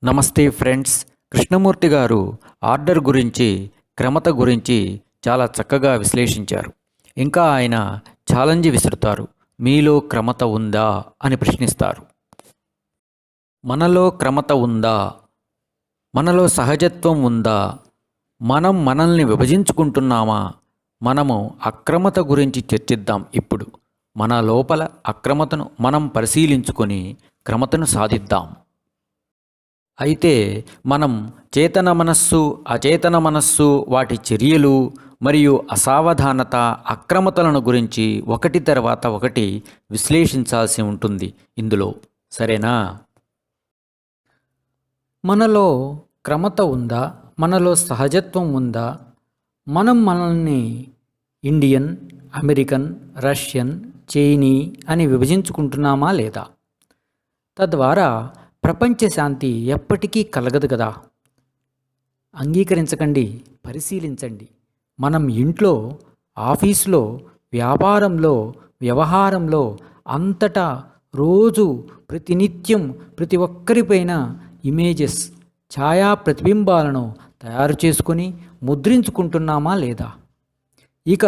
నమస్తే ఫ్రెండ్స్. కృష్ణమూర్తి గారు ఆర్డర్ గురించి, క్రమత గురించి చాలా చక్కగా విశ్లేషించారు. ఇంకా ఆయన ఛాలెంజ్ విసురుతారు. మీలో క్రమత ఉందా అని ప్రశ్నిస్తారు. మనలో క్రమత ఉందా? మనలో సహజత్వం ఉందా? మనం మనల్ని విభజించుకుంటున్నామా? మనము అక్రమత గురించి చర్చిద్దాం ఇప్పుడు. మన లోపల అక్రమతను మనం పరిశీలించుకొని క్రమతను సాధిద్దాం. అయితే మనం చేతన మనస్సు, అచేతన మనస్సు, వాటి చర్యలు మరియు అసావధానత, అక్రమతలను గురించి ఒకటి తర్వాత ఒకటి విశ్లేషించాల్సి ఉంటుంది ఇందులో. సరేనా? మనలో క్రమత ఉందా? మనలో సహజత్వం ఉందా? మనం మనల్ని ఇండియన్, అమెరికన్, రష్యన్, చైనీ అని విభజించుకుంటున్నామా లేదా? తద్వారా ప్రపంచ శాంతి ఎప్పటికీ కలగదు కదా. అంగీకరించకండి, పరిశీలించండి. మనం ఇంట్లో, ఆఫీసులో, వ్యాపారంలో, వ్యవహారంలో, అంతటా రోజు ప్రతినిత్యం ప్రతి ఒక్కరిపైన ఇమేజెస్, ఛాయా ప్రతిబింబాలను తయారు చేసుకొని ముద్రించుకుంటున్నామా లేదా? ఇక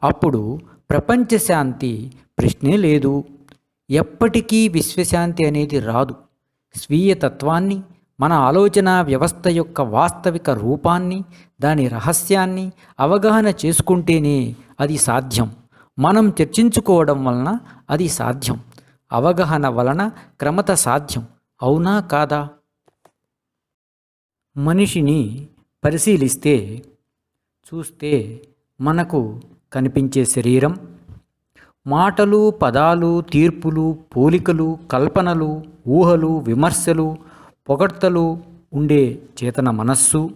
అప్పుడు ప్రపంచ శాంతి ప్రశ్నే లేదు. ఎప్పటికీ విశ్వశాంతి అనేది రాదు. స్వీయ తత్వాన్ని, మన ఆలోచన వ్యవస్థ యొక్క వాస్తవిక రూపాన్ని, దాని రహస్యాన్ని అవగాహన చేసుకుంటేనే అది సాధ్యం. మనం చర్చించుకోవడం వలన అది సాధ్యం. అవగాహన వలన క్రమత సాధ్యం. అవునా కాదా? మనిషిని పరిశీలిస్తే, చూస్తే మనకు కనిపించే శరీరం, మాటలు, పదాలు, తీర్పులు, పోలికలు, కల్పనలు, ఊహలు, విమర్శలు, పొగడ్తలు ఉండే చేతన మనస్సు,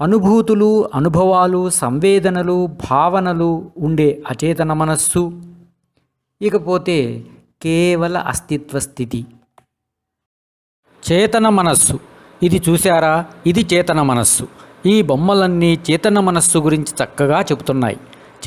అనుభూతులు, అనుభవాలు, సంవేదనలు, భావనలు ఉండే అచేతన మనస్సు, ఇకపోతే కేవల అస్తిత్వ స్థితి చేతన మనస్సు. ఇది చూశారా? ఇది చేతన మనస్సు. ఈ బొమ్మలన్నీ చేతన మనస్సు గురించి చక్కగా చెబుతున్నాయి.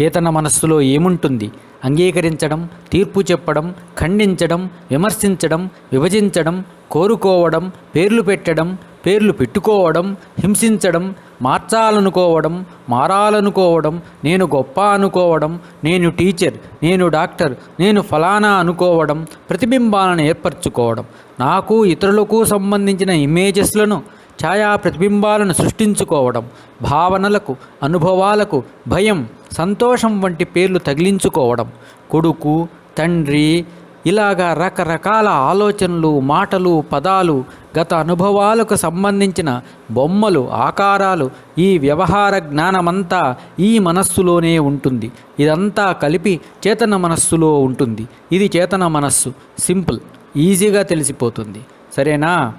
చేతన మనస్సులో ఏముంటుంది? అంగీకరించడం, తీర్పు చెప్పడం, ఖండించడం, విమర్శించడం, విభజించడం, కోరుకోవడం, పేర్లు పెట్టడం, పేర్లు పెట్టుకోవడం, హింసించడం, మార్చాలనుకోవడం, మారాలనుకోవడం, నేను గొప్ప అనుకోవడం, నేను టీచర్, నేను డాక్టర్, నేను ఫలానా అనుకోవడం, ప్రతిబింబాలను ఏర్పరచుకోవడం, నాకు ఇతరులకు సంబంధించిన ఇమేజెస్లను, ఛాయా ప్రతిబింబాలను సృష్టించుకోవడం, భావనలకు, అనుభవాలకు భయం, సంతోషం వంటి పేర్లు తగిలించుకోవడం, కొడుకు, తండ్రి, ఇలాగా రకరకాల ఆలోచనలు, మాటలు, పదాలు, గత అనుభవాలకు సంబంధించిన బొమ్మలు, ఆకారాలు, ఈ వ్యవహార జ్ఞానమంతా ఈ మనస్సులోనే ఉంటుంది. ఇదంతా కలిపి చేతన మనస్సులో ఉంటుంది. ఇది చేతన మనస్సు. సింపుల్, ఈజీగా తెలిసిపోతుంది. సరేనా?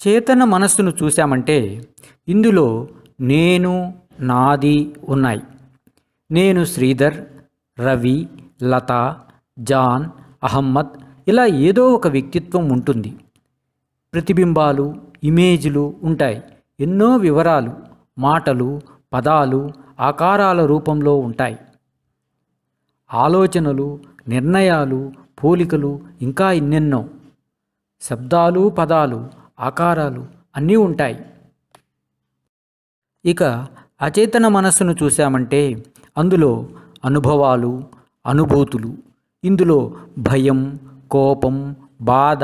చేతన మనస్సును చూశామంటే ఇందులో నేను, నాది ఉన్నాయి. నేను శ్రీధర్, రవి, లత, జాన్, అహమ్మద్, ఇలా ఏదో ఒక వ్యక్తిత్వం ఉంటుంది. ప్రతిబింబాలు, ఇమేజ్లు ఉంటాయి. ఎన్నో వివరాలు, మాటలు, పదాలు, ఆకారాల రూపంలో ఉంటాయి. ఆలోచనలు, నిర్ణయాలు, పోలికలు, ఇంకా ఎన్నెన్నో శబ్దాలు, పదాలు, ఆకారాలు అన్నీ ఉంటాయి. ఇక అచేతన మనస్సును చూశామంటే అందులో అనుభవాలు, అనుభూతులు. ఇందులో భయం, కోపం, బాధ,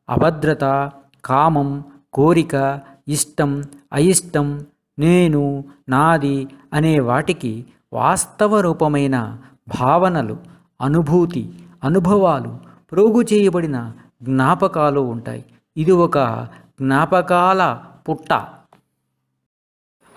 అభద్రత, కామం, కోరిక, ఇష్టం, అయిష్టం, నేను, నాది అనే వాటికి వాస్తవ రూపమైన భావనలు, అనుభూతి, అనుభవాలు, ప్రోగు చేయబడిన జ్ఞాపకాలు ఉంటాయి. ఇది ఒక జ్ఞాపకాల పుట్ట.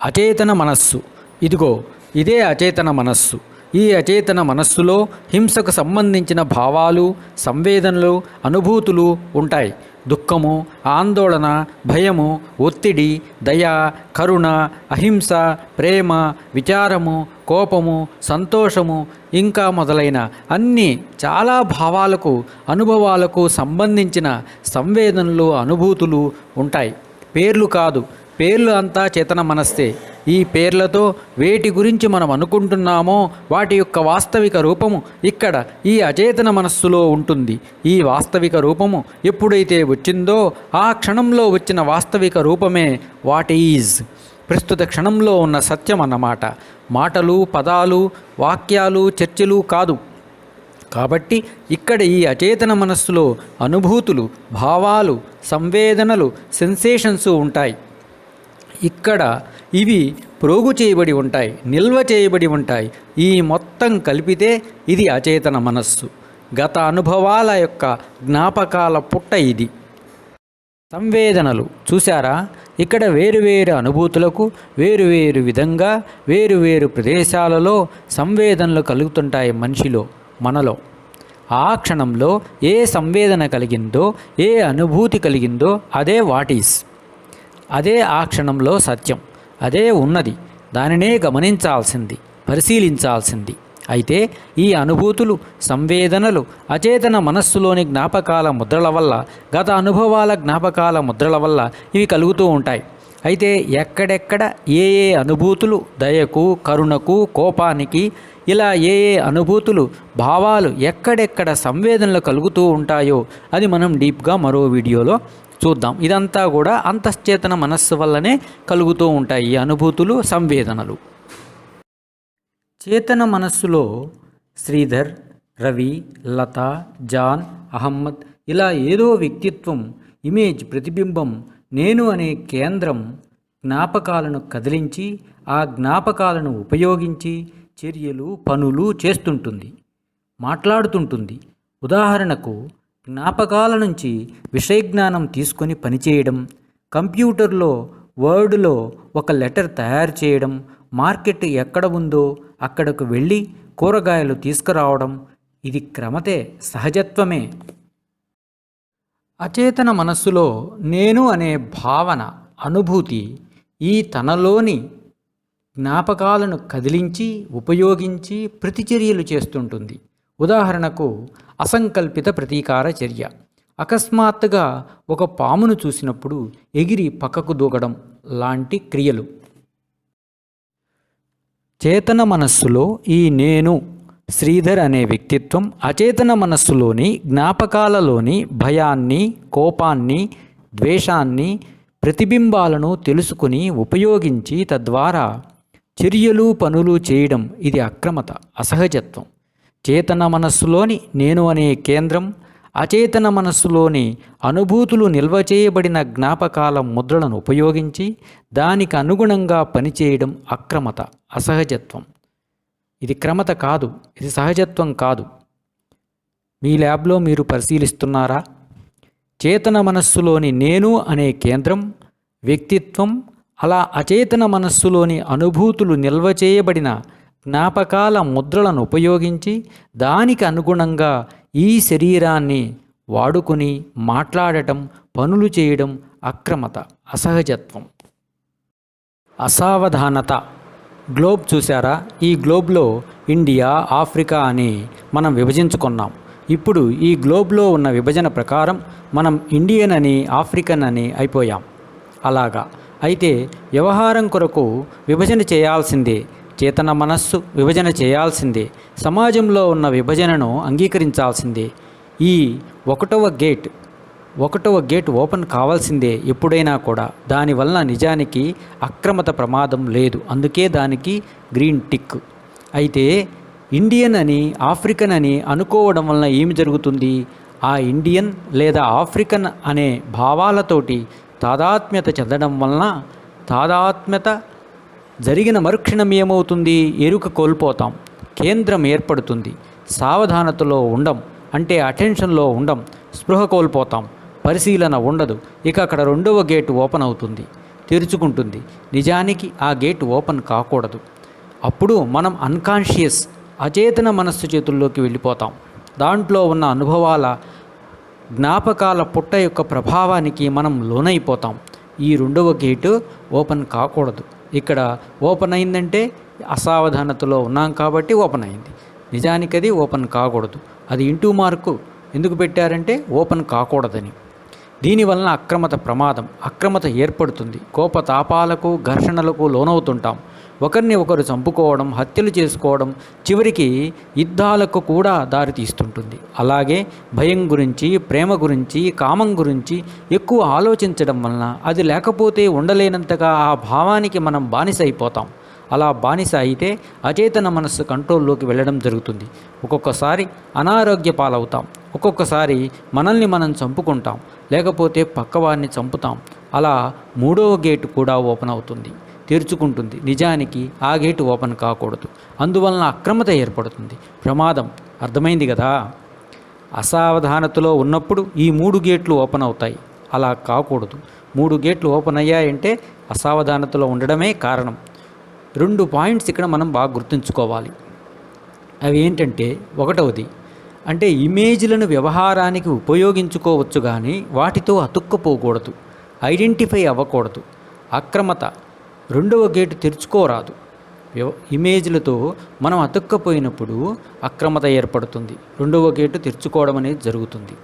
అచేతన మనస్సు. ఇదిగో ఇదే అచేతన మనస్సు. ఈ అచేతన మనస్సులో హింసకు సంబంధించిన భావాలు, సంవేదనలు, అనుభూతులు ఉంటాయి. దుఃఖము, ఆందోళన, భయము, ఒత్తిడి, దయ, కరుణ, అహింస, ప్రేమ, విచారము, కోపము, సంతోషము, ఇంకా మొదలైన అన్ని చాలా భావాలకు, అనుభవాలకు సంబంధించిన సంవేదనలు, అనుభూతులు ఉంటాయి. పేర్లు కాదు, పేర్లు అంతా చేతన మనస్సే. ఈ పేర్లతో వేటి గురించి మనం అనుకుంటున్నామో వాటి యొక్క వాస్తవిక రూపము ఇక్కడ ఈ అచేతన మనస్సులో ఉంటుంది. ఈ వాస్తవిక రూపము ఎప్పుడైతే వచ్చిందో ఆ క్షణంలో వచ్చిన వాస్తవిక రూపమే వాట్ ఈజ్, ప్రస్తుత క్షణంలో ఉన్న సత్యం అన్నమాట. మాటలు, పదాలు, వాక్యాలు, చర్చలు కాదు. కాబట్టి ఇక్కడ ఈ అచేతన మనస్సులో అనుభూతులు, భావాలు, సంవేదనలు, సెన్సేషన్స్ ఉంటాయి. ఇక్కడ ఇవి ప్రోగు చేయబడి ఉంటాయి, నిల్వ చేయబడి ఉంటాయి. ఈ మొత్తం కలిపితే ఇది అచేతన మనస్సు. గత అనుభవాల యొక్క జ్ఞాపకాల పుట్ట ఇది. సంవేదనలు చూసారా, ఇక్కడ వేరువేరు అనుభూతులకు వేరువేరు విధంగా వేరువేరు ప్రదేశాలలో సంవేదనలు కలుగుతుంటాయి మనిషిలో, మనలో. ఆ క్షణంలో ఏ సంవేదన కలిగిందో, ఏ అనుభూతి కలిగిందో అదే వాట్ ఈస్, అదే ఆ క్షణంలో సత్యం, అదే ఉన్నది. దానినే గమనించాల్సింది, పరిశీలించాల్సింది. అయితే ఈ అనుభూతులు, సంవేదనలు అచేతన మనస్సులోని జ్ఞాపకాల ముద్రల వల్ల, గత అనుభవాల జ్ఞాపకాల ముద్రల వల్ల ఇవి కలుగుతూ ఉంటాయి. అయితే ఎక్కడెక్కడ ఏ ఏ అనుభూతులు దయకు, కరుణకు, కోపానికి, ఇలా ఏ ఏ అనుభూతులు, భావాలు ఎక్కడెక్కడ సంవేదనలు కలుగుతూ ఉంటాయో అది మనం డీప్గా మరో వీడియోలో చూద్దాం. ఇదంతా కూడా అంతశ్చేతన మనస్సు వల్లనే కలుగుతూ ఉంటాయి ఈ అనుభూతులు, సంవేదనలు. చేతన మనస్సులో శ్రీధర్, రవి, లత, జాన్, అహమ్మద్ ఇలా ఏదో వ్యక్తిత్వం, ఇమేజ్, ప్రతిబింబం, నేను అనే కేంద్రం జ్ఞాపకాలను కదిలించి ఆ జ్ఞాపకాలను ఉపయోగించి చర్యలు, పనులు చేస్తుంటుంది, మాట్లాడుతుంటుంది. ఉదాహరణకు జ్ఞాపకాల నుంచి విషయజ్ఞానం తీసుకొని పనిచేయడం, కంప్యూటర్లో వర్డ్లో ఒక లెటర్ తయారు చేయడం, మార్కెట్ ఎక్కడ ఉందో అక్కడకు వెళ్ళి కూరగాయలు తీసుకురావడం, ఇది క్రమతే, సహజత్వమే. అచేతన మనస్సులో నేను అనే భావన, అనుభూతి ఈ తనలోని జ్ఞాపకాలను కదిలించి ఉపయోగించి ప్రతిచర్యలు చేస్తుంటుంది. ఉదాహరణకు అసంకల్పిత ప్రతీకార చర్య. అకస్మాత్తుగా ఒక పామును చూసినప్పుడు ఎగిరి పక్కకు దూకడం లాంటి క్రియలు. చేతన మనస్సులో ఈ నేను, శ్రీధర్ అనే వ్యక్తిత్వం అచేతన మనస్సులోని జ్ఞాపకాలలోని భయాన్ని, కోపాన్ని, ద్వేషాన్ని, ప్రతిబింబాలను తెలుసుకుని ఉపయోగించి తద్వారా చర్యలు, పనులు చేయడం ఇది అక్రమత, అసహజత్వం. చేతన మనస్సులోని నేను అనే కేంద్రం అచేతన మనస్సులోని అనుభూతులు నిల్వ చేయబడిన జ్ఞాపకాల ముద్రలను ఉపయోగించి దానికి అనుగుణంగా పనిచేయడం అక్రమత, అసహజత్వం. ఇది క్రమత కాదు, ఇది సహజత్వం కాదు. మీ ల్యాబ్లో మీరు పరిశీలిస్తున్నారా? చేతన మనస్సులోని నేను అనే కేంద్రం, వ్యక్తిత్వం, అలా అచేతన మనస్సులోని అనుభూతులు నిల్వ చేయబడిన జ్ఞాపకాల ముద్రలను ఉపయోగించి దానికి అనుగుణంగా ఈ శరీరాన్ని వాడుకొని మాట్లాడటం, పనులు చేయడం అక్రమత, అసహజత్వం. అసావధానత. గ్లోబ్ చూసారా? ఈ గ్లోబ్లో ఇండియా, ఆఫ్రికా అని మనం విభజించుకున్నాం. ఇప్పుడు ఈ గ్లోబ్లో ఉన్న విభజన ప్రకారం మనం ఇండియన్ అని, ఆఫ్రికన్ అని అయిపోయాం. అలాగా అయితే వ్యవహారం కొరకు విభజన చేయాల్సిందే. చేతన మనస్సు విభజన చేయాల్సిందే. సమాజంలో ఉన్న విభజనను అంగీకరించాల్సిందే. ఈ ఒకటవ గేట్ ఓపెన్ కావాల్సిందే ఎప్పుడైనా కూడా. దానివల్ల నిజానికి అక్రమత ప్రమాదం లేదు. అందుకే దానికి గ్రీన్ టిక్. అయితే ఇండియన్ అని, ఆఫ్రికన్ అని అనుకోవడం వలన ఏమి జరుగుతుంది? ఆ ఇండియన్ లేదా ఆఫ్రికన్ అనే భావాలతోటి తాదాత్మ్యత చెందడం వలన తాదాత్మ్యత జరిగిన మరుక్షణం ఏమవుతుంది? ఎరుక కోల్పోతాం, కేంద్రం ఏర్పడుతుంది. సావధానతలో ఉండం అంటే అటెన్షన్లో ఉండం, స్పృహ కోల్పోతాం, పరిశీలన ఉండదు. ఇక అక్కడ రెండవ గేటు ఓపెన్ అవుతుంది, తెరుచుకుంటుంది. నిజానికి ఆ గేటు ఓపెన్ కాకూడదు. అప్పుడు మనం అన్కాన్షియస్, అచేతన మనస్సు చేతుల్లోకి వెళ్ళిపోతాం. దాంట్లో ఉన్న అనుభవాల, జ్ఞాపకాల పుట్ట యొక్క ప్రభావానికి మనం లోనైపోతాం. ఈ రెండవ గేటు ఓపెన్ కాకూడదు. ఇక్కడ ఓపెన్ అయిందంటే అసావధానతలో ఉన్నాం కాబట్టి ఓపెన్ అయింది. నిజానికి అది ఓపెన్ కాకూడదు. అది ఇంటూ మార్కు ఎందుకు పెట్టారంటే ఓపెన్ కాకూడదని. దీనివలన అక్రమత ఏర్పడుతుంది. కోపతాపాలకు, ఘర్షణలకు లోనవుతుంటాం. ఒకరిని ఒకరు చంపుకోవడం, హత్యలు చేసుకోవడం, చివరికి యుద్ధాలకు కూడా దారితీస్తుంటుంది. అలాగే భయం గురించి, ప్రేమ గురించి, కామం గురించి ఎక్కువ ఆలోచించడం వలన అది లేకపోతే ఉండలేనంతగా ఆ భావానికి మనం బానిస అయిపోతాం. అలా బానిస అయితే అచేతన మనస్సు కంట్రోల్లోకి వెళ్ళడం జరుగుతుంది. ఒక్కొక్కసారి అనారోగ్య పాలవుతాం, ఒక్కొక్కసారి మనల్ని మనం చంపుకుంటాం, లేకపోతే పక్కవారిని చంపుతాం. అలా మూడవ గేటు కూడా ఓపెన్ అవుతుంది, తెరుచుకుంటుంది. నిజానికి ఆ గేటు ఓపెన్ కాకూడదు. అందువలన అక్రమత ఏర్పడుతుంది, ప్రమాదం. అర్థమైంది కదా? అసావధానతలో ఉన్నప్పుడు ఈ 3 గేట్లు ఓపెన్ అవుతాయి. అలా కాకూడదు. 3 గేట్లు ఓపెన్ అయ్యాయంటే అసావధానతలో ఉండడమే కారణం. 2 పాయింట్స్ ఇక్కడ మనం బాగా గుర్తుంచుకోవాలి. అవి ఏంటంటే, ఒకటవది అంటే ఇమేజ్లను వ్యవహారానికి ఉపయోగించుకోవచ్చు, కానీ వాటితో అతుక్కుపోకూడదు, ఐడెంటిఫై అవ్వకూడదు. అక్రమత, రెండవ గేటు తెరుచుకోరాదు. ఇమేజ్లతో మనం అతుక్కపోయినప్పుడు అక్రమత ఏర్పడుతుంది, రెండవ గేటు తెరుచుకోవడం అనేది జరుగుతుంది.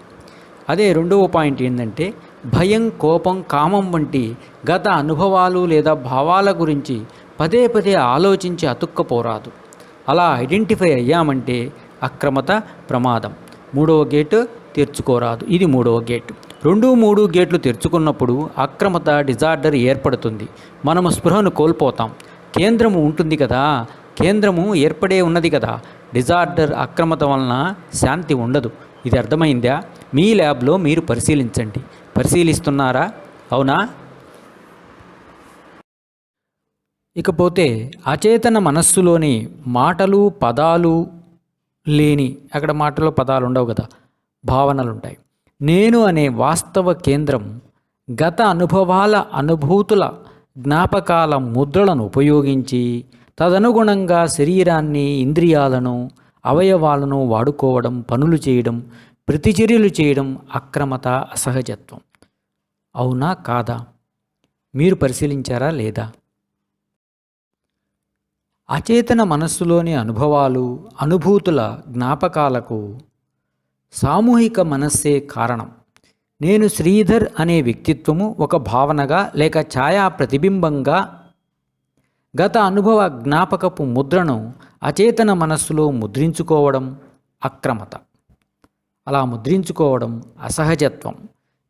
అదే రెండవ పాయింట్ ఏంటంటే, భయం, కోపం, కామం వంటి గత అనుభవాలు లేదా భావాల గురించి పదే పదే ఆలోచించి అతుక్కపోరాదు. అలా ఐడెంటిఫై అయ్యామంటే అక్రమత, ప్రమాదం. మూడవ గేటు తెరుచుకోరాదు. ఇది మూడవ గేటు. 2, 3 గేట్లు తెరుచుకున్నప్పుడు అక్రమత, డిజార్డర్ ఏర్పడుతుంది. మనము స్పృహను కోల్పోతాం. కేంద్రము ఉంటుంది కదా, కేంద్రము ఏర్పడే ఉన్నది కదా. డిజార్డర్, అక్రమత వలన శాంతి ఉండదు. ఇది అర్థమైందా? మీ ల్యాబ్లో మీరు పరిశీలించండి. పరిశీలిస్తున్నారా? అవునా? ఇకపోతే అచేతన మనస్సులోని మాటలు, పదాలు లేని, అక్కడ మాటలు, పదాలు ఉండవు కదా, భావనలు ఉంటాయి. నేను అనే వాస్తవ కేంద్రం గత అనుభవాల, అనుభూతుల, జ్ఞాపకాల ముద్రలను ఉపయోగించి తదనుగుణంగా శరీరాన్ని, ఇంద్రియాలను, అవయవాలను వాడుకోవడం, పనులు చేయడం, ప్రతిచర్యలు చేయడం అక్రమత, అసహజత్వం. అవునా కాదా? మీరు పరిశీలించారా లేదా? అచేతన మనస్సులోని అనుభవాలు, అనుభూతుల, జ్ఞాపకాలకు సామూహిక మనస్సే కారణం. నేను శ్రీధర్ అనే వ్యక్తిత్వము ఒక భావనగా లేక ఛాయా ప్రతిబింబంగా గత అనుభవ జ్ఞాపకపు ముద్రను అచేతన మనస్సులో ముద్రించుకోవడం అక్రమత. అలా ముద్రించుకోవడం అసహజత్వం.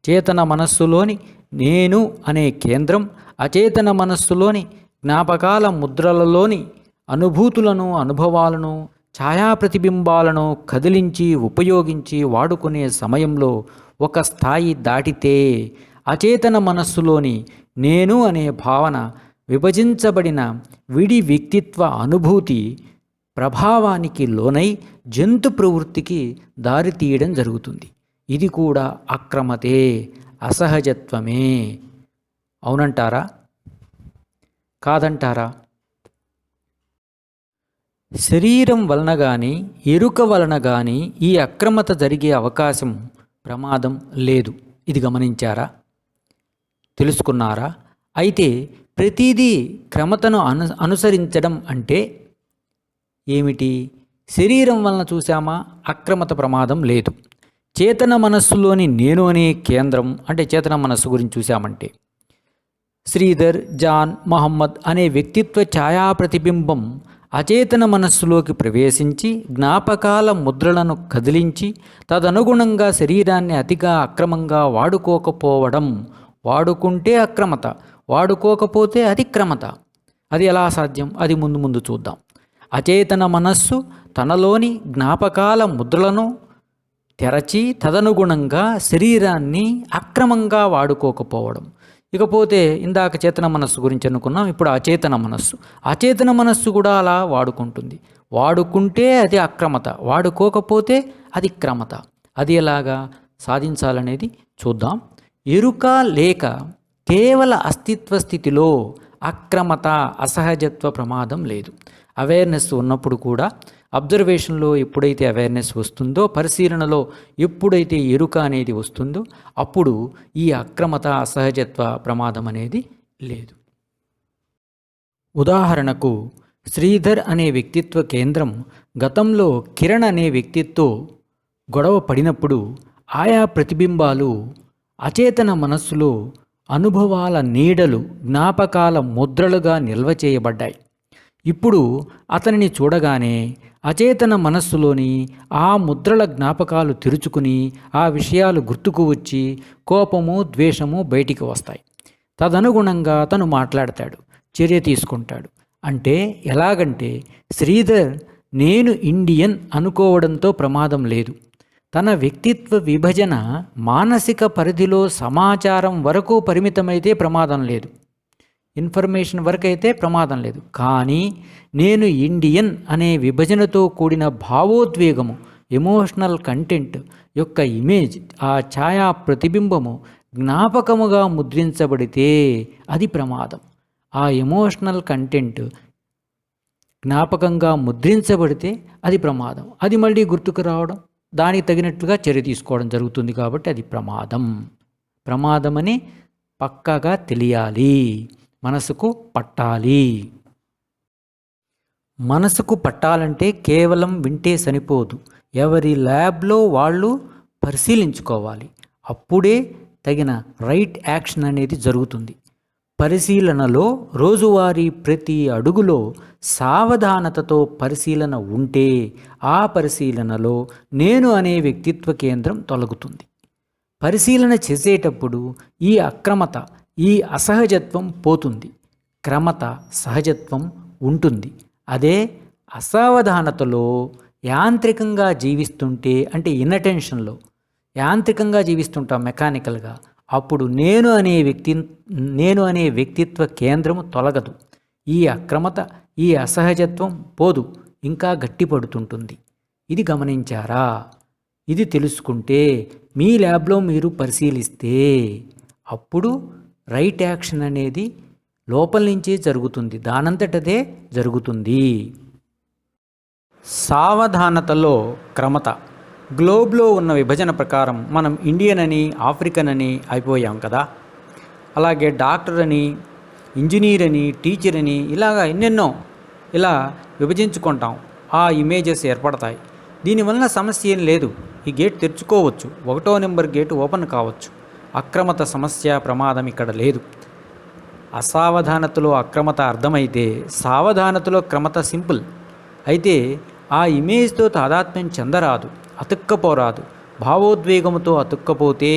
చేతన మనస్సులోని నేను అనే కేంద్రం అచేతన మనస్సులోని జ్ఞాపకాల ముద్రలలోని అనుభూతులను, అనుభవాలను, ఛాయాప్రతిబింబాలను కదిలించి, ఉపయోగించి, వాడుకునే సమయంలో ఒక స్థాయి దాటితే అచేతన మనస్సులోని నేను అనే భావన విభజించబడిన విడి వ్యక్తిత్వ అనుభూతి ప్రభావానికి లోనై జంతు ప్రవృత్తికి దారితీయడం జరుగుతుంది. ఇది కూడా అక్రమతే, అసహజత్వమే. అవునంటారా? కాదంటారా? శరీరం వలన కానీ, ఎరుక వలన కానీ ఈ అక్రమత జరిగే అవకాశం, ప్రమాదం లేదు. ఇది గమనించారా? తెలుసుకున్నారా? అయితే ప్రతిదీ క్రమతను అనుసరించడం అంటే ఏమిటి? శరీరం వలన చూసామా, అక్రమత, ప్రమాదం లేదు. చేతన మనస్సులోని నేను అనే కేంద్రం అంటే చేతన మనస్సు గురించి చూసామంటే శ్రీధర్, జాన్, మహమ్మద్ అనే వ్యక్తిత్వ ఛాయా ప్రతిబింబం అచేతన మనస్సులోకి ప్రవేశించి జ్ఞాపకాల ముద్రలను కదిలించి తదనుగుణంగా శరీరాన్ని అతిగా అక్రమంగా వాడుకోకపోవడం. వాడుకుంటే అక్రమత, వాడుకోకపోతే అది క్రమత. అది ఎలా సాధ్యం? అది ముందు ముందు చూద్దాం. అచేతన మనస్సు తనలోని జ్ఞాపకాల ముద్రలను తెరచి తదనుగుణంగా శరీరాన్ని అక్రమంగా వాడుకోకపోవడం. ఇకపోతే ఇందాక చేతన మనస్సు గురించి అనుకున్నాం, ఇప్పుడు అచేతన మనస్సు. అచేతన మనస్సు కూడా అలా వాడుకుంటుంది. వాడుకుంటే అది అక్రమత, వాడుకోకపోతే అది క్రమత. అది ఎలాగా సాధించాలనేది చూద్దాం. ఎరుక లేక కేవల అస్తిత్వ స్థితిలో అక్రమత, అసహజత్వ, ప్రమాదం లేదు. అవేర్నెస్ ఉన్నప్పుడు కూడా, అబ్జర్వేషన్లో ఎప్పుడైతే అవేర్నెస్ వస్తుందో, పరిశీలనలో ఎప్పుడైతే ఎరుక అనేది వస్తుందో, అప్పుడు ఈ అక్రమత, అసహజత్వ, ప్రమాదం అనేది లేదు. ఉదాహరణకు శ్రీధర్ అనే వ్యక్తిత్వ కేంద్రం గతంలో కిరణ్ అనే వ్యక్తితో గొడవ పడినప్పుడు ఆయా ప్రతిబింబాలు అచేతన మనస్సులో అనుభవాల నీడలు జ్ఞాపకాల ముద్రలుగా నిల్వ చేయబడ్డాయి. ఇప్పుడు అతనిని చూడగానే అచేతన మనస్సులోని ఆ ముద్రల జ్ఞాపకాలు తెరుచుకుని ఆ విషయాలు గుర్తుకు వచ్చి కోపము ద్వేషము బయటికి వస్తాయి. తదనుగుణంగా తను మాట్లాడతాడు, చర్య తీసుకుంటాడు. అంటే ఎలాగంటే శ్రీధర్ నేను ఇండియన్ అనుకోవడంతో ప్రమాదం లేదు. తన వ్యక్తిత్వ విభజన మానసిక పరిధిలో సమాచారం వరకు పరిమితమైతే ప్రమాదం లేదు, ఇన్ఫర్మేషన్ వరకు అయితే ప్రమాదం లేదు. కానీ నేను ఇండియన్ అనే విభజనతో కూడిన భావోద్వేగము, ఎమోషనల్ కంటెంట్ యొక్క ఇమేజ్, ఆ ఛాయా ప్రతిబింబము జ్ఞాపకముగా ముద్రించబడితే అది ప్రమాదం. ఆ ఎమోషనల్ కంటెంట్ జ్ఞాపకంగా ముద్రించబడితే అది ప్రమాదం. అది మళ్ళీ గుర్తుకు రావడం, దానికి తగినట్లుగా చర్య తీసుకోవడం జరుగుతుంది. కాబట్టి అది ప్రమాదమని పక్కాగా తెలియాలి, మనసుకు పట్టాలి. మనసుకు పట్టాలంటే కేవలం వింటే సరిపోదు, ఎవరి ల్యాబ్లో వాళ్ళు పరిశీలించుకోవాలి. అప్పుడే తగిన రైట్ యాక్షన్ అనేది జరుగుతుంది. పరిశీలనలో రోజువారీ ప్రతి అడుగులో సావధానతతో పరిశీలన ఉంటే ఆ పరిశీలనలో నేను అనే వ్యక్తిత్వ కేంద్రం తొలగుతుంది. పరిశీలన చేసేటప్పుడు ఈ అక్రమత, ఈ అసహజత్వం పోతుంది, క్రమత, సహజత్వం ఉంటుంది. అదే అసావధానతలో యాంత్రికంగా జీవిస్తుంటే, అంటే ఇన్అటెన్షన్లో యాంత్రికంగా జీవిస్తుంటాం, మెకానికల్గా, అప్పుడు నేను అనే వ్యక్తిత్వ కేంద్రము తొలగదు. ఈ అక్రమత, ఈ అసహజత్వం పోదు, ఇంకా గట్టిపడుతుంటుంది. ఇది గమనించారా? ఇది తెలుసుకుంటే మీ ల్యాబ్లో మీరు పరిశీలిస్తే అప్పుడు రైట్ యాక్షన్ అనేది లోపల నుంచే జరుగుతుంది, దానంతటదే జరుగుతుంది. సావధానతలో క్రమత. గ్లోబ్లో ఉన్న విభజన ప్రకారం మనం ఇండియన్ అని, ఆఫ్రికన్ అని అయిపోయాం కదా. అలాగే డాక్టర్ అని, ఇంజనీర్ అని, టీచర్ అని, ఇలాగా ఎన్నెన్నో ఇలా విభజించుకుంటాం. ఆ ఇమేజెస్ ఏర్పడతాయి. దీనివల్ల సమస్య ఏం లేదు. ఈ గేట్ తెరుచుకోవచ్చు, 1వ నెంబర్ గేటు ఓపెన్ కావచ్చు. అక్రమత సమస్య, ప్రమాదం ఇక్కడ లేదు. అసావధానతలో అక్రమత అర్థమైతే సావధానతలో క్రమత సింపుల్. అయితే ఆ ఇమేజ్తో తాదాత్మ్యం చెందరాదు, అతుక్కపోరాదు. భావోద్వేగంతో అతుక్కపోతే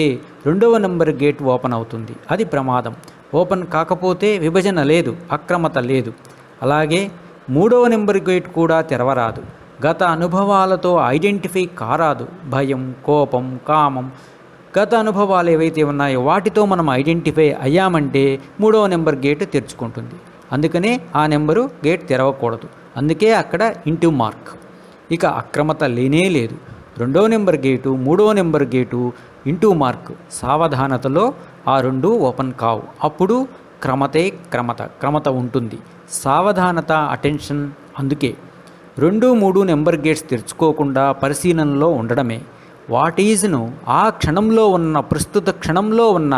2వ నెంబర్ గేట్ ఓపెన్ అవుతుంది, అది ప్రమాదం. ఓపెన్ కాకపోతే విభజన లేదు, అక్రమత లేదు. అలాగే 3వ నెంబర్ గేట్ కూడా తెరవరాదు. గత అనుభవాలతో ఐడెంటిఫై కారాదు. భయం, కోపం, కామం, గత అనుభవాలు ఏవైతే ఉన్నాయో వాటితో మనం ఐడెంటిఫై అయ్యామంటే 3వ నెంబర్ గేట్ తెరుచుకుంటుంది. అందుకనే ఆ నెంబరు గేట్ తెరవకూడదు. అందుకే అక్కడ ఇంటూ మార్క్. ఇక అక్రమత లేనే లేదు. 2వ నెంబర్ గేటు, 3వ నెంబర్ గేటు ఇంటూ మార్క్. సావధానతలో ఆ రెండు ఓపెన్ కావు. అప్పుడు క్రమత ఉంటుంది. సావధానత, అటెన్షన్. అందుకే 2, 3 నెంబర్ గేట్స్ తెరుచుకోకుండా పరిశీలనలో ఉండడమే. వాట్ ఈజ్ను, ఆ క్షణంలో ఉన్న, ప్రస్తుత క్షణంలో ఉన్న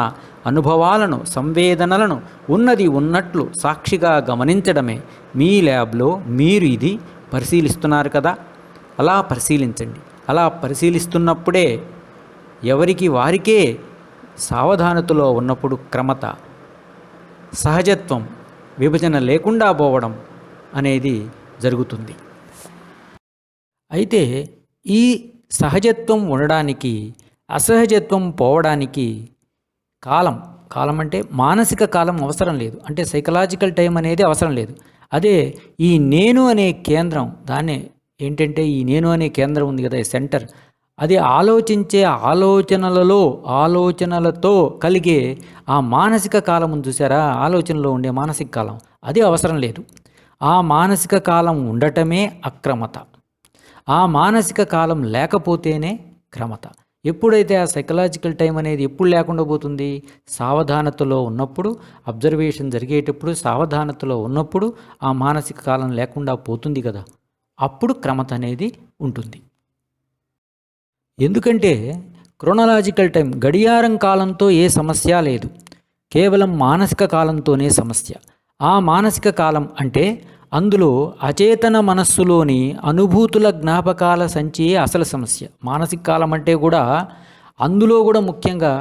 అనుభవాలను, సంవేదనలను ఉన్నది ఉన్నట్లు సాక్షిగా గమనించడమే. మీ ల్యాబ్లో మీరు ఇది పరిశీలిస్తున్నారు కదా, అలా పరిశీలించండి. అలా పరిశీలిస్తున్నప్పుడే ఎవరికి వారికే సావధానతలో ఉన్నప్పుడు క్రమత, సహజత్వం, విభజన లేకుండా పోవడం అనేది జరుగుతుంది. అయితే ఈ సహజత్వం ఉండడానికి, అసహజత్వం పోవడానికి కాలం అంటే మానసిక కాలం అవసరం లేదు, అంటే సైకలాజికల్ టైం అనేది అవసరం లేదు. అదే ఈ నేను అనే కేంద్రం, దాన్నే ఏంటంటే ఈ నేను అనే కేంద్రం ఉంది కదా, ఈ సెంటర్, అది ఆలోచించే ఆలోచనలతో కలిగే ఆ మానసిక కాలం ఉంది చూసారా, ఆలోచనలో ఉండే మానసిక కాలం, అది అవసరం లేదు. ఆ మానసిక కాలం ఉండటమే అక్రమత. ఆ మానసిక కాలం లేకపోతేనే క్రమత. ఎప్పుడైతే ఆ సైకలాజికల్ టైం అనేది ఎప్పుడు లేకుండా పోతుంది? సావధానతలో ఉన్నప్పుడు, అబ్జర్వేషన్ జరిగేటప్పుడు సావధానతలో ఉన్నప్పుడు ఆ మానసిక కాలం లేకుండా పోతుంది కదా, అప్పుడు క్రమత అనేది ఉంటుంది. ఎందుకంటే క్రోనలాజికల్ టైం, గడియారం కాలంతో ఏ సమస్య లేదు, కేవలం మానసిక కాలంతోనే సమస్య. ఆ మానసిక కాలం అంటే అందులో అచేతన మనస్సులోని అనుభూతుల జ్ఞాపకాల సంచియే అసలు సమస్య. మానసిక కాలం అంటే కూడా అందులో కూడా ముఖ్యంగా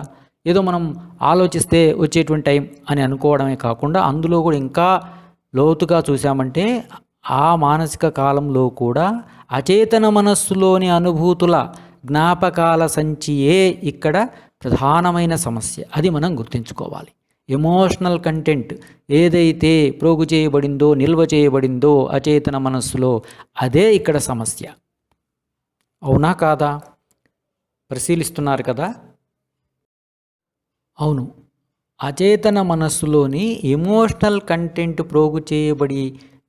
ఏదో మనం ఆలోచిస్తే వచ్చేటువంటి టైం అని అనుకోవడమే కాకుండా అందులో కూడా ఇంకా లోతుగా చూసామంటే ఆ మానసిక కాలంలో కూడా అచేతన మనస్సులోని అనుభూతుల జ్ఞాపకాల సంచియే ఇక్కడ ప్రధానమైన సమస్య. అది మనం గుర్తుంచుకోవాలి. ఎమోషనల్ కంటెంట్ ఏదైతే ప్రోగు చేయబడిందో, నిల్వ చేయబడిందో అచేతన మనస్సులో, అదే ఇక్కడ సమస్య. అవునా కాదా? పరిశీలిస్తున్నారు కదా? అవును. అచేతన మనస్సులోని ఎమోషనల్ కంటెంట్ ప్రోగు చేయబడి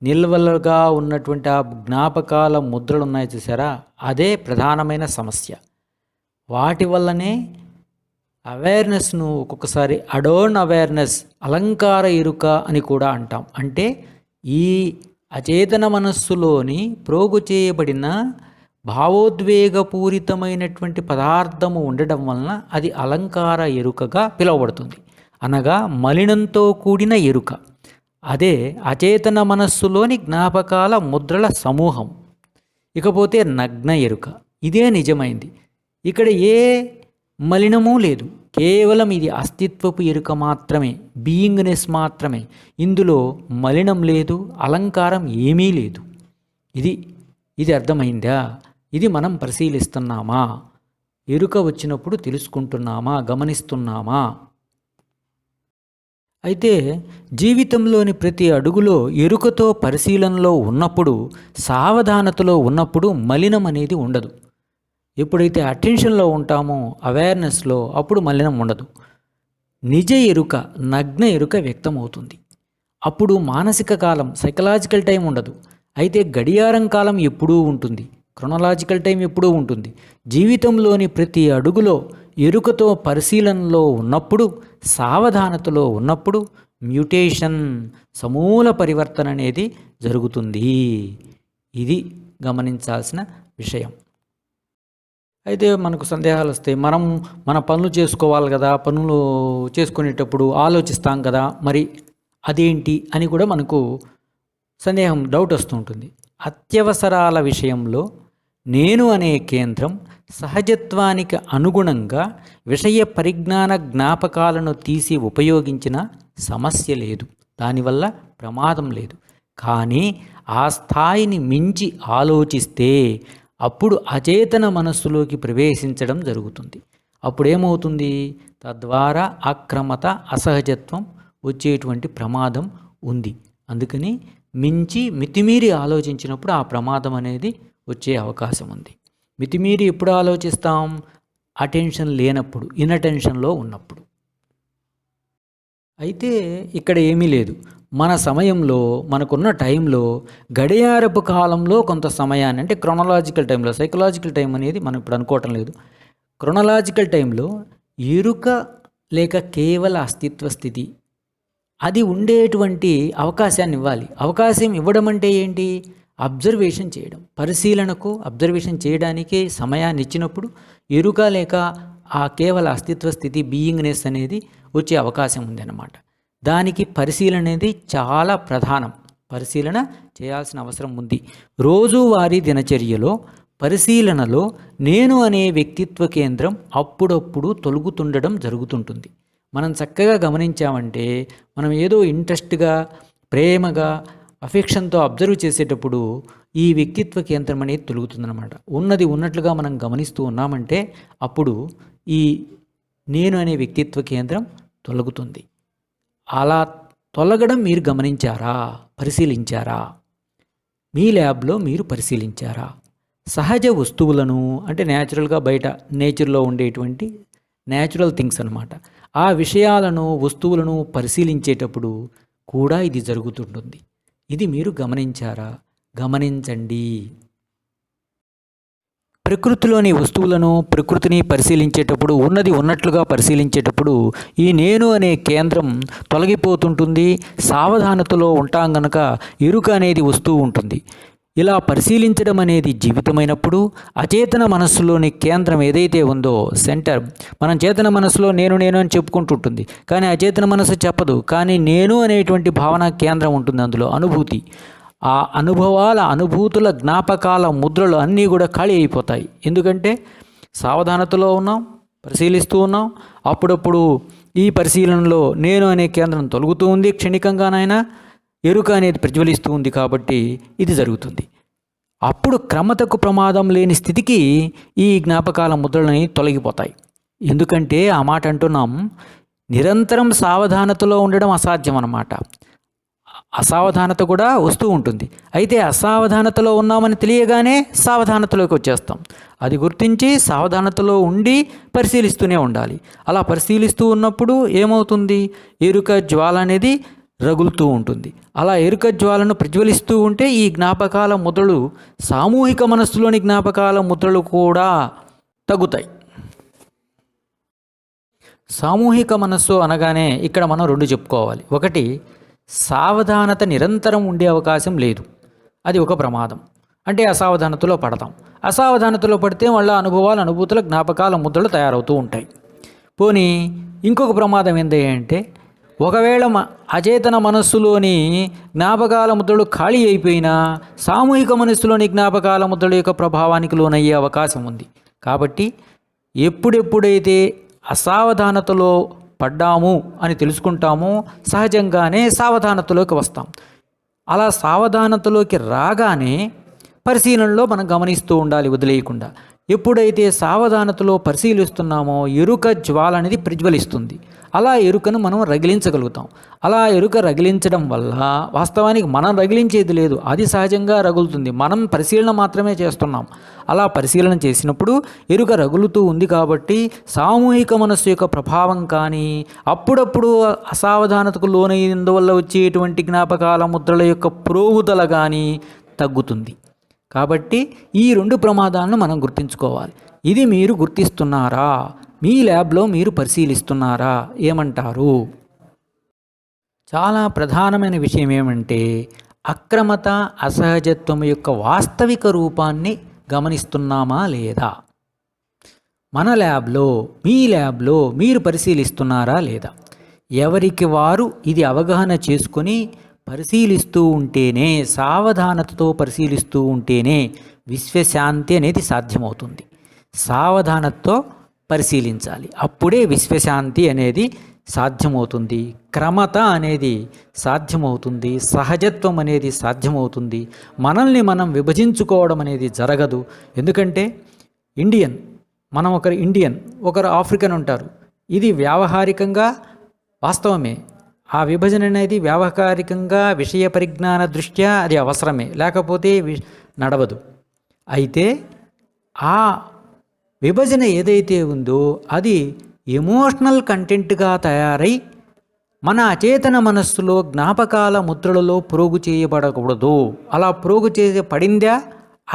నిల్వలుగా ఉన్నటువంటి ఆ జ్ఞాపకాల ముద్రలు ఉన్నాయి చూసారా, అదే ప్రధానమైన సమస్య. వాటి వల్లనే అవేర్నెస్ను ఒక్కొక్కసారి అడోన్ అవేర్నెస్, అలంకార ఎరుక అని కూడా అంటాం. అంటే ఈ అచేతన మనస్సులోని ప్రోగు చేయబడిన భావోద్వేగపూరితమైనటువంటి పదార్థము ఉండడం వలన అది అలంకార ఎరుకగా పిలువబడుతుంది. అనగా మలినంతో కూడిన ఎరుక. అదే అచేతన మనస్సులోని జ్ఞాపకాల ముద్రల సమూహం. ఇకపోతే నగ్న ఎరుక, ఇదే నిజమైంది. ఇక్కడ ఏ మలినము లేదు, కేవలం ఇది అస్తిత్వపు ఎరుక మాత్రమే, బీయింగ్నెస్ మాత్రమే. ఇందులో మలినం లేదు, అలంకారం ఏమీ లేదు. ఇది అర్థమైందా? ఇది మనం పరిశీలిస్తున్నామా? ఎరుక వచ్చినప్పుడు తెలుసుకుంటున్నామా, గమనిస్తున్నామా? అయితే జీవితంలోని ప్రతి అడుగులో ఎరుకతో పరిశీలనలో ఉన్నప్పుడు, సావధానతలో ఉన్నప్పుడు మలినం అనేది ఉండదు. ఎప్పుడైతే అటెన్షన్లో ఉంటామో, అవేర్నెస్లో, అప్పుడు మలినం ఉండదు. నిజ ఎరుక, నగ్న ఎరుక వ్యక్తమవుతుంది. అప్పుడు మానసిక కాలం, సైకలాజికల్ టైం ఉండదు. అయితే గడియారం కాలం ఎప్పుడూ ఉంటుంది, క్రొనలాజికల్ టైం ఎప్పుడూ ఉంటుంది. జీవితంలోని ప్రతి అడుగులో ఎరుకతో పరిశీలనలో ఉన్నప్పుడు, సావధానతలో ఉన్నప్పుడు మ్యూటేషన్, సమూల పరివర్తన అనేది జరుగుతుంది. ఇది గమనించాల్సిన విషయం. అయితే మనకు సందేహాలు వస్తాయి. మన పనులు చేసుకోవాలి కదా, పనులు చేసుకునేటప్పుడు ఆలోచిస్తాం కదా, మరి అదేంటి అని కూడా మనకు సందేహం, డౌట్ వస్తుంటుంది. అత్యవసరాల విషయంలో నేను అనే కేంద్రం సహజత్వానికి అనుగుణంగా విషయ పరిజ్ఞాన జ్ఞాపకాలను తీసి ఉపయోగించిన సమస్య లేదు, దానివల్ల ప్రమాదం లేదు. కానీ ఆ స్థాయిని మించి ఆలోచిస్తే అప్పుడు అచేతన మనస్సులోకి ప్రవేశించడం జరుగుతుంది. అప్పుడేమవుతుంది? తద్వారా అక్రమత, అసహజత్వం వచ్చేటువంటి ప్రమాదం ఉంది. అందుకని మితిమీరి ఆలోచించినప్పుడు ఆ ప్రమాదం అనేది వచ్చే అవకాశం ఉంది. మితిమీరి ఎప్పుడు ఆలోచిస్తాం? అటెన్షన్ లేనప్పుడు, ఇన్అటెన్షన్లో ఉన్నప్పుడు. అయితే ఇక్కడ ఏమీ లేదు. మన సమయంలో, మనకున్న టైంలో, గడియారపు కాలంలో కొంత సమయాన్ని, అంటే క్రొనలాజికల్ టైంలో, సైకలాజికల్ టైం అనేది మనం ఇప్పుడు అనుకోవటం లేదు. క్రొనలాజికల్ టైంలో ఎరుక లేక కేవల అస్తిత్వ స్థితి అది ఉండేటువంటి అవకాశాన్ని ఇవ్వాలి. అవకాశం ఇవ్వడం అంటే ఏంటి? అబ్జర్వేషన్ చేయడం. పరిశీలనకు, అబ్జర్వేషన్ చేయడానికి సమయాన్ని ఇచ్చినప్పుడు ఎరుక లేక ఆ కేవల అస్తిత్వ స్థితి, బీయింగ్నెస్ అనేది వచ్చే అవకాశం ఉందన్నమాట. దానికి పరిశీలన అనేది చాలా ప్రధానం. పరిశీలన చేయాల్సిన అవసరం ఉంది. రోజువారీ దినచర్యలో, పరిశీలనలో నేను అనే వ్యక్తిత్వ కేంద్రం అప్పుడప్పుడు తొలుగుతుండడం జరుగుతుంటుంది. మనం చక్కగా గమనించామంటే, మనం ఏదో ఇంట్రెస్ట్గా, ప్రేమగా, అఫెక్షన్తో అబ్జర్వ్ చేసేటప్పుడు ఈ వ్యక్తిత్వ కేంద్రం అనేది తొలుగుతుందన్నమాట. ఉన్నది ఉన్నట్లుగా మనం గమనిస్తూ ఉన్నామంటే అప్పుడు ఈ నేను అనే వ్యక్తిత్వ కేంద్రం తొలగుతుంది. అలా తొలగడం మీరు గమనించారా? పరిశీలించారా? మీ ల్యాబ్లో మీరు పరిశీలించారా? సహజ వస్తువులను, అంటే న్యాచురల్గా బయట నేచర్లో ఉండేటువంటి న్యాచురల్ థింగ్స్ అన్నమాట, ఆ విషయాలను, వస్తువులను పరిశీలించేటప్పుడు కూడా ఇది జరుగుతుంటుంది. ఇది మీరు గమనించారా? గమనించండి. ప్రకృతిలోని వస్తువులను, ప్రకృతిని పరిశీలించేటప్పుడు, ఉన్నది ఉన్నట్లుగా పరిశీలించేటప్పుడు ఈ నేను అనే కేంద్రం తొలగిపోతుంటుంది. సావధానతలో ఉంటాం గనక ఎరుక అనేది వస్తూ ఉంటుంది. ఇలా పరిశీలించడం అనేది జీవితమైనప్పుడు అచేతన మనస్సులోని కేంద్రం ఏదైతే ఉందో, సెంటర్, మనం చేతన మనస్సులో నేను అని చెప్పుకుంటుంటుంది, కానీ అచేతన మనస్సు చెప్పదు. కానీ నేను అనేటువంటి భావన కేంద్రం ఉంటుంది, అందులో అనుభూతి. ఆ అనుభవాల, అనుభూతుల, జ్ఞాపకాల ముద్రలు అన్నీ కూడా ఖాళీ అయిపోతాయి. ఎందుకంటే సావధానతలో ఉన్నాం, పరిశీలిస్తూ ఉన్నాం. అప్పుడప్పుడు ఈ పరిశీలనలో నేను అనే కేంద్రం తొలగుతూ ఉంది, క్షణికంగానైనా ఎరుక అనేది ప్రజ్వలిస్తూ ఉంది. కాబట్టి ఇది జరుగుతుంది. అప్పుడు క్రమతకు ప్రమాదం లేని స్థితికి ఈ జ్ఞాపకాల ముద్రలని తొలగిపోతాయి. ఎందుకంటే ఆ మాట అంటున్నాం, నిరంతరం సావధానతలో ఉండడం అసాధ్యం అన్నమాట. అసావధానత కూడా వస్తూ ఉంటుంది. అయితే అసావధానతలో ఉన్నామని తెలియగానే సావధానతలోకి వచ్చేస్తాం. అది గుర్తించి సావధానతలో ఉండి పరిశీలిస్తూనే ఉండాలి. అలా పరిశీలిస్తూ ఉన్నప్పుడు ఏమవుతుంది, ఎరుక జ్వాల అనేది రగులుతూ ఉంటుంది. అలా ఎరుక జ్వాలను ప్రజ్వలిస్తూ ఉంటే ఈ జ్ఞాపకాల ముద్రలు, సామూహిక మనస్సులోని జ్ఞాపకాల ముద్రలు కూడా తగ్గుతాయి. సామూహిక మనస్సు అనగానే ఇక్కడ మనం రెండు చెప్పుకోవాలి. ఒకటి, సావధానత నిరంతరం ఉండే అవకాశం లేదు, అది ఒక ప్రమాదం. అంటే అసావధానతలో పడతాం. అసావధానతలో పడితే వాళ్ళ అనుభవాలు, అనుభూతుల జ్ఞాపకాల ముద్రలు తయారవుతూ ఉంటాయి. పోనీ ఇంకొక ప్రమాదం ఏంటి అంటే, ఒకవేళ అచేతన మనస్సులోని జ్ఞాపకాల ముద్రలు ఖాళీ అయిపోయినా సామూహిక మనస్సులోని జ్ఞాపకాల ముద్రల యొక్క ప్రభావానికి లోనయ్యే అవకాశం ఉంది. కాబట్టి ఎప్పుడెప్పుడైతే అసావధానతలో పడ్డాము అని తెలుసుకుంటామో సహజంగానే సావధానతలోకి వస్తాం. అలా సావధానతలోకి రాగానే పరిశీలనలో మనం గమనిస్తూ ఉండాలి, వదిలేయకుండా. ఎప్పుడైతే సావధానతలో పరిశీలిస్తున్నామో ఎరుక జ్వాల అనేది ప్రజ్వలిస్తుంది. అలా ఎరుకను మనం రగిలించగలుగుతాం. అలా ఎరుక రగిలించడం వల్ల వాస్తవానికి మనం రగిలించేది లేదు, అది సహజంగా రగులుతుంది. మనం పరిశీలన మాత్రమే చేస్తున్నాం. అలా పరిశీలన చేసినప్పుడు ఎరుక రగులుతూ ఉంది. కాబట్టి సామూహిక మనస్సు యొక్క ప్రభావం కానీ, అప్పుడప్పుడు అసావధానతకు లోనైనందువల్ల వచ్చేటువంటి జ్ఞాపకాల ముద్రల యొక్క పురోగుదల కానీ తగ్గుతుంది. కాబట్టి ఈ రెండు ప్రమాదాలను మనం గుర్తించుకోవాలి. ఇది మీరు గుర్తిస్తున్నారా? మీ ల్యాబ్లో మీరు పరిశీలిస్తున్నారా? ఏమంటారు? చాలా ప్రధానమైన విషయం ఏమంటే, అక్రమత, అసహజత్వం యొక్క వాస్తవిక రూపాన్ని గమనిస్తున్నామా లేదా? మన ల్యాబ్లో, మీ ల్యాబ్లో మీరు పరిశీలిస్తున్నారా లేదా? ఎవరికి వారు ఇది అవగాహన చేసుకొని పరిశీలిస్తూ ఉంటేనే, సావధానతతో పరిశీలిస్తూ ఉంటేనే విశ్వశాంతి అనేది సాధ్యమవుతుంది. సావధానతతో పరిశీలించాలి, అప్పుడే విశ్వశాంతి అనేది సాధ్యమవుతుంది. క్రమత అనేది సాధ్యమవుతుంది. సహజత్వం అనేది సాధ్యమవుతుంది. మనల్ని మనం విభజించుకోవడం అనేది జరగదు. ఎందుకంటే మనం ఒకరు ఇండియన్, ఒకరు ఆఫ్రికన్ ఉంటారు. ఇది వ్యావహారికంగా వాస్తవమే. ఆ విభజన అనేది వ్యావహారికంగా విషయ పరిజ్ఞాన దృష్ట్యా అది అవసరమే, లేకపోతే నడవదు. అయితే ఆ విభజన ఏదైతే ఉందో అది ఎమోషనల్ కంటెంట్గా తయారై మన అచేతన మనస్సులో జ్ఞాపకాల ముద్రలలో ప్రోగు చేయబడకూడదు. అలా ప్రోగు పడిందా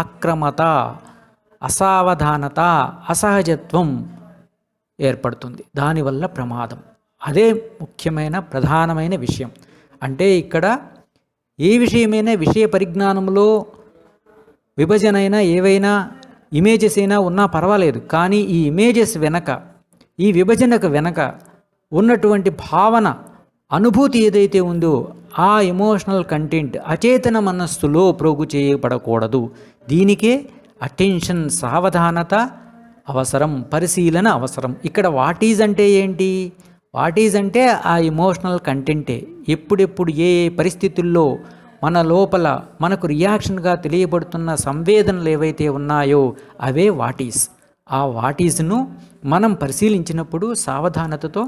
అక్రమత, అసావధానత, అసహజత్వం ఏర్పడుతుంది. దానివల్ల ప్రమాదం. అదే ముఖ్యమైన ప్రధానమైన విషయం. అంటే ఇక్కడ ఏ విషయమైనా విషయ పరిజ్ఞానంలో విభజన అయినా, ఏవైనా ఇమేజెస్ అయినా ఉన్నా పర్వాలేదు. కానీ ఈ ఇమేజెస్ వెనక, ఈ విభజనకు వెనక ఉన్నటువంటి భావన, అనుభూతి ఏదైతే ఉందో ఆ ఎమోషనల్ కంటెంట్ అచేతన మనస్సులో ప్రోగు చేయబడకూడదు. దీనికే అటెన్షన్, సావధానత అవసరం, పరిశీలన అవసరం. ఇక్కడ వాట్ ఈజ్ అంటే ఏంటి? వాట్ ఈజ్ అంటే ఆ ఎమోషనల్ కంటెంటే. ఎప్పుడెప్పుడు ఏ పరిస్థితుల్లో మన లోపల మనకు రియాక్షన్గా తెలియబడుతున్న సంవేదనలు ఏవైతే ఉన్నాయో అవే వాట్ ఈజ్. ఆ వాట్ ఈజ్ను మనం పరిశీలించినప్పుడు సావధానతతో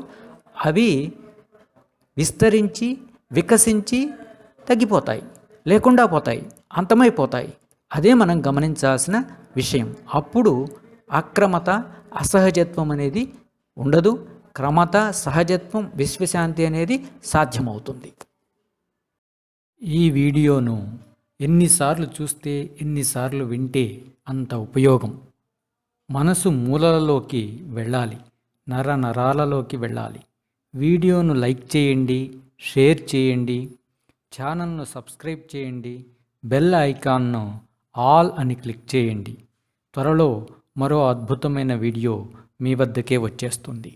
అవి విస్తరించి, వికసించి తగ్గిపోతాయి, లేకుండా పోతాయి, అంతమైపోతాయి. అదే మనం గమనించాల్సిన విషయం. అప్పుడు అక్రమత, అసహజత్వం అనేది ఉండదు. క్రమత, సహజత్వం, విశ్వశాంతి అనేది సాధ్యమవుతుంది. ఈ వీడియోను ఎన్నిసార్లు చూస్తే, ఎన్నిసార్లు వింటే అంత ఉపయోగం. మనసు మూలలలోకి వెళ్ళాలి, నరాలలోకి వెళ్ళాలి. వీడియోను లైక్ చేయండి, షేర్ చేయండి, ఛానల్ను సబ్స్క్రైబ్ చేయండి, బెల్ ఐకాన్ను ఆల్ అని క్లిక్ చేయండి. త్వరలో మరో అద్భుతమైన వీడియో మీ వద్దకే వచ్చేస్తుంది.